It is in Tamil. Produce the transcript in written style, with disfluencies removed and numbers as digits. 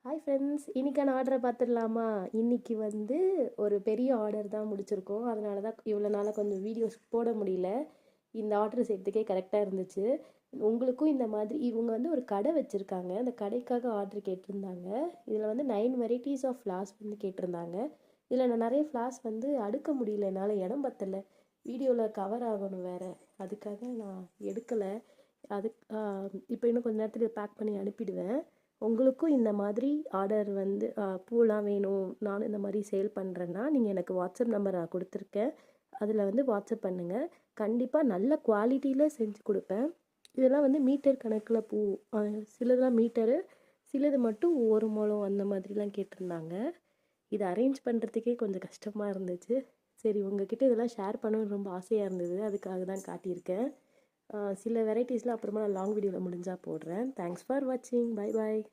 ஹாய் ஃப்ரெண்ட்ஸ், இன்றைக்கான ஆர்டரை பார்த்துடலாமா? இன்றைக்கி வந்து ஒரு பெரிய ஆர்டர் தான் முடிச்சிருக்கோம். அதனால தான் இவ்வளோ நாளாக கொஞ்சம் வீடியோஸ் போட முடியல. இந்த ஆர்டர் செய்கிறதுக்கே கரெக்டாக இருந்துச்சு. உங்களுக்கும் இந்த மாதிரி இவங்க வந்து ஒரு கடை வச்சுருக்காங்க. அந்த கடைக்காக ஆர்டர் கேட்டிருந்தாங்க. இதில் வந்து 9 வெரைட்டிஸ் ஆஃப் ஃப்ளார்ஸ் வந்து கேட்டிருந்தாங்க. இதில் நான் நிறைய ஃப்ளார்ஸ் வந்து அடுக்க முடியல, என்னால் இடம் பத்தலை. வீடியோவில் கவர் ஆகணும் வேறு, அதுக்காக நான் எடுக்கலை. அதுக்கு இப்போ இன்னும் கொஞ்சம் நேரத்தில் பேக் பண்ணி அனுப்பிடுவேன். உங்களுக்கும் இந்த மாதிரி ஆர்டர் வந்து பூலாம் வேணும், நானும் இந்த மாதிரி சேல் பண்ணுறேன்னா நீங்கள் எனக்கு வாட்ஸ்அப் நம்பர் நான் கொடுத்துருக்கேன். அதில் வந்து வாட்ஸ்அப் பண்ணுங்கள். கண்டிப்பாக நல்ல குவாலிட்டியில் செஞ்சு கொடுப்பேன். இதெல்லாம் வந்து மீட்டர் கணக்கில் பூ, சிலதெல்லாம் மீட்டரு, சிலது மட்டும் ஒரு முழம் அந்த மாதிரிலாம் கேட்டிருந்தாங்க. இதை அரேஞ்ச் பண்ணுறதுக்கே கொஞ்சம் கஷ்டமாக இருந்துச்சு. சரி, உங்ககிட்ட இதெல்லாம் ஷேர் பண்ணணும்னு ரொம்ப ஆசையாக இருந்தது, அதுக்காக தான் காட்டியிருக்கேன். சில வெரைட்டிஸ்லாம் அப்புறமா நான் லாங் வீடியோவில் முடிஞ்சால் போடுறேன். தேங்க்ஸ் ஃபார் வாட்சிங். Bye bye.